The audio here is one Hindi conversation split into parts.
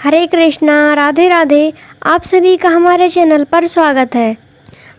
हरे कृष्णा, राधे राधे। आप सभी का हमारे चैनल पर स्वागत है।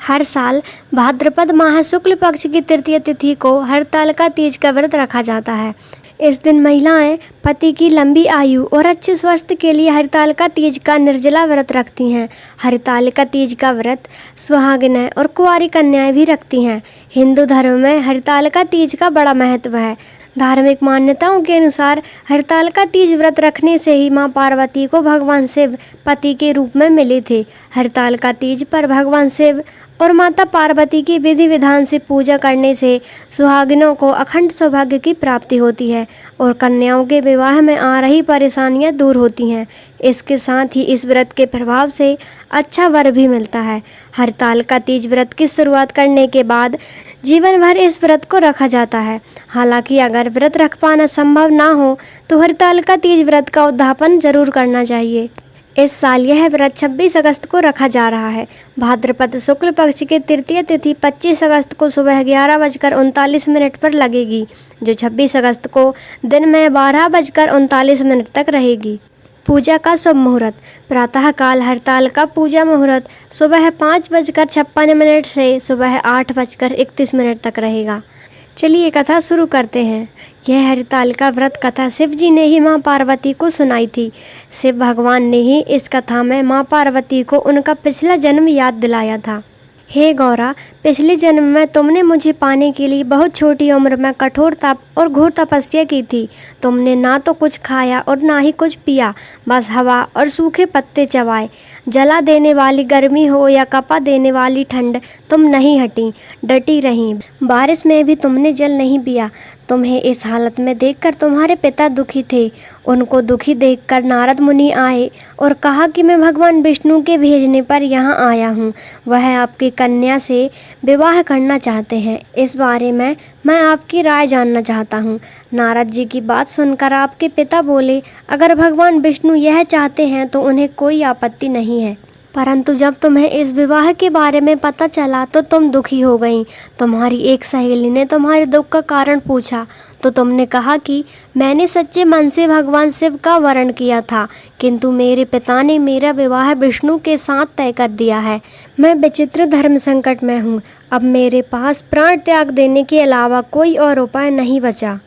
हर साल भाद्रपद माह शुक्ल पक्ष की तृतीय तिथि को हरतालिका तीज का व्रत रखा जाता है। इस दिन महिलाएं पति की लंबी आयु और अच्छे स्वास्थ्य के लिए हरतालिका तीज का निर्जला व्रत रखती हैं। हरतालिका तीज का व्रत सुहागिनें और कुंवारी कन्याएं भी रखती हैं। हिंदू धर्म में हरतालिका तीज का बड़ा महत्व है। धार्मिक मान्यताओं के अनुसार हरतालिका तीज व्रत रखने से ही मां पार्वती को भगवान शिव पति के रूप में मिले थे। हरतालिका तीज पर भगवान शिव और माता पार्वती की विधि विधान से पूजा करने से सुहागिनों को अखंड सौभाग्य की प्राप्ति होती है और कन्याओं के विवाह में आ रही परेशानियां दूर होती हैं। इसके साथ ही इस व्रत के प्रभाव से अच्छा वर भी मिलता है। हरतालिका तीज व्रत की शुरुआत करने के बाद जीवन भर इस व्रत को रखा जाता है। हालांकि अगर व्रत रख पाना संभव ना हो तो हरतालिका तीज व्रत का उद्यापन जरूर करना चाहिए। इस साल यह व्रत 26 अगस्त को रखा जा रहा है। भाद्रपद शुक्ल पक्ष की तृतीय तिथि 25 अगस्त को सुबह 11:39 पर लगेगी, जो 26 अगस्त को दिन में 12:39 तक रहेगी। पूजा का शुभ मुहूर्त। प्रातः काल हरतालिका पूजा मुहूर्त सुबह 5:56 से सुबह 8:31 तक रहेगा। चलिए कथा शुरू करते हैं। यह हरतालिका व्रत कथा शिव जी ने ही मां पार्वती को सुनाई थी। शिव भगवान ने ही इस कथा में मां पार्वती को उनका पिछला जन्म याद दिलाया था। हे गौरा, पिछले जन्म में तुमने मुझे पाने के लिए बहुत छोटी उम्र में कठोर तप और घोर तपस्या की थी। तुमने ना तो कुछ खाया और ना ही कुछ पिया, बस हवा और सूखे पत्ते चबाए। जला देने वाली गर्मी हो या कपा देने वाली ठंड, तुम नहीं हटी, डटी रही। बारिश में भी तुमने जल नहीं पिया। तुम्हें इस हालत में देखकर तुम्हारे पिता दुखी थे। उनको दुखी देखकर नारद मुनि आए और कहा कि मैं भगवान विष्णु के भेजने पर यहाँ आया हूँ। वह आपकी कन्या से विवाह करना चाहते हैं। इस बारे में मैं आपकी राय जानना चाहता हूँ। नारद जी की बात सुनकर आपके पिता बोले, अगर भगवान विष्णु यह चाहते हैं तो उन्हें कोई आपत्ति नहीं है। परंतु जब तुम्हें इस विवाह के बारे में पता चला तो तुम दुखी हो गईं। तुम्हारी एक सहेली ने तुम्हारे दुख का कारण पूछा तो तुमने कहा कि मैंने सच्चे मन से भगवान शिव का वरण किया था, किंतु मेरे पिता ने मेरा विवाह विष्णु के साथ तय कर दिया है। मैं विचित्र धर्म संकट में हूँ। अब मेरे पास प्राण त्याग देने के अलावा कोई और उपाय नहीं बचा।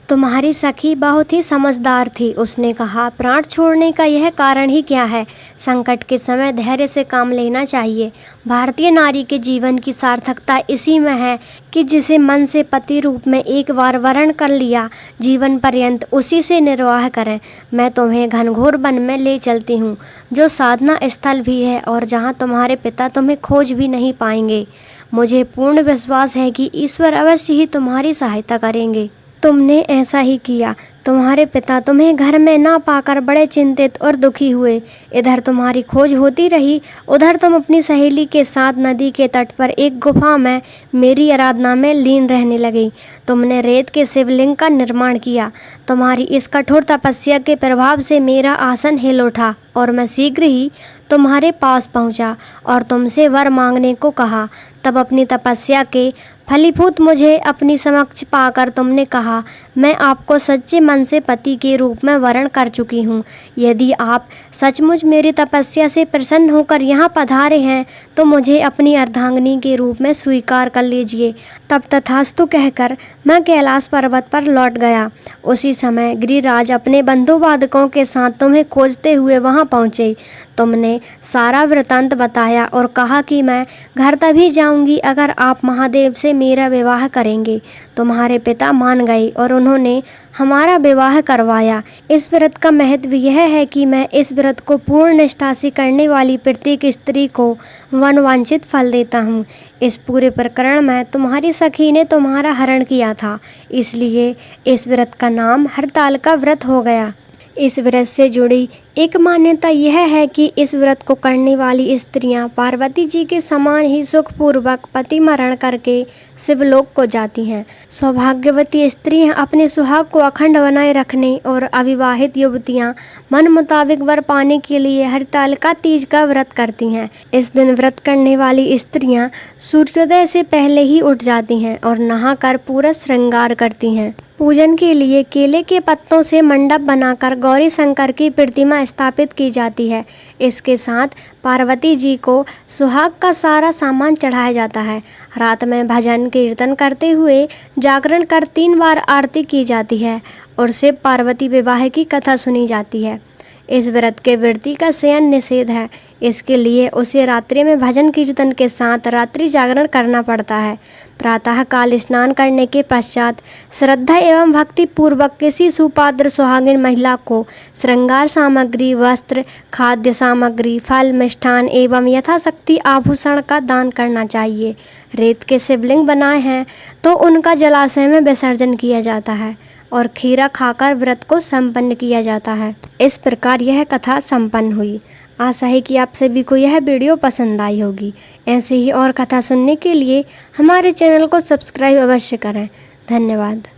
तुम्हारी सखी बहुत ही समझदार थी। उसने कहा, प्राण छोड़ने का यह कारण ही क्या है? संकट के समय धैर्य से काम लेना चाहिए। भारतीय नारी के जीवन की सार्थकता इसी में है कि जिसे मन से पति रूप में एक बार वरण कर लिया, जीवन पर्यंत उसी से निर्वाह करें। मैं तुम्हें घनघोर वन में ले चलती हूँ, जो साधना स्थल भी है और जहाँ तुम्हारे पिता तुम्हें खोज भी नहीं पाएंगे। मुझे पूर्ण विश्वास है कि ईश्वर अवश्य ही तुम्हारी सहायता करेंगे। तुमने ऐसा ही किया। तुम्हारे पिता तुम्हें घर में ना पाकर बड़े चिंतित और दुखी हुए। इधर तुम्हारी खोज होती रही, उधर तुम अपनी सहेली के साथ नदी के तट पर एक गुफा में मेरी आराधना में लीन रहने लगी। तुमने रेत के शिवलिंग का निर्माण किया। तुम्हारी इस कठोर तपस्या के प्रभाव से मेरा आसन हिल उठा और मैं शीघ्र ही तुम्हारे पास पहुंचा और तुमसे वर मांगने को कहा। तब अपनी तपस्या के फलीभूत मुझे अपनी समक्ष पाकर तुमने कहा, मैं आपको सच्चे मन से पति के रूप में वरण कर चुकी हूँ। यदि आप सचमुच मेरी तपस्या से प्रसन्न होकर यहाँ पधारे हैं तो मुझे अपनी अर्धांगिनी के रूप में स्वीकार कर लीजिए। तब तथास्तु कहकर मैं कैलाश पर्वत पर लौट गया। उसी समय गिरिराज अपने बंधु बाधकों के साथ तुम्हें खोजते हुए वहाँ पहुँचे। तुमने सारा वृतांत बताया और कहा कि मैं घर तभी जाऊंगी अगर आप महादेव से मेरा विवाह करेंगे। तुम्हारे पिता मान गए और उन्होंने हमारा विवाह करवाया। इस व्रत का महत्व यह है कि मैं इस व्रत को पूर्ण निष्ठा से करने वाली प्रत्येक स्त्री को मनवांछित फल देता हूँ। इस पूरे प्रकरण में तुम्हारी सखी ने तुम्हारा हरण किया था, इसलिए इस व्रत का नाम हरतालिका व्रत हो गया। इस व्रत से जुड़ी एक मान्यता यह है कि इस व्रत को करने वाली स्त्रियां पार्वती जी के समान ही सुखपूर्वक पति मरण करके शिवलोक को जाती हैं। सौभाग्यवती स्त्रियां अपने सुहाग को अखंड बनाए रखने और अविवाहित युवतियां मन मुताबिक वर पाने के लिए हरतालिका तीज का व्रत करती हैं। इस दिन व्रत करने वाली स्त्रियां सूर्योदय से पहले ही उठ जाती हैं और नहाकर पूरा श्रृंगार करती हैं। पूजन के लिए केले के पत्तों से मंडप बनाकर गौरी शंकर की प्रतिमा स्थापित की जाती है। इसके साथ पार्वती जी को सुहाग का सारा सामान चढ़ाया जाता है। रात में भजन कीर्तन करते हुए जागरण कर 3 बार आरती की जाती है और शिव पार्वती विवाह की कथा सुनी जाती है। इस व्रत के व्रती का शयन निषेध है, इसके लिए उसे रात्रि में भजन कीर्तन के साथ रात्रि जागरण करना पड़ता है। प्रातः काल स्नान करने के पश्चात श्रद्धा एवं भक्ति पूर्वक किसी सुपात्र सुहागिन महिला को श्रृंगार सामग्री, वस्त्र, खाद्य सामग्री, फल, मिष्ठान एवं यथाशक्ति आभूषण का दान करना चाहिए। रेत के शिवलिंग बनाए हैं तो उनका जलाशय में विसर्जन किया जाता है और खीरा खाकर व्रत को संपन्न किया जाता है। इस प्रकार यह कथा संपन्न हुई। आशा है कि आप सभी को यह वीडियो पसंद आई होगी। ऐसे ही और कथा सुनने के लिए हमारे चैनल को सब्सक्राइब अवश्य करें। धन्यवाद।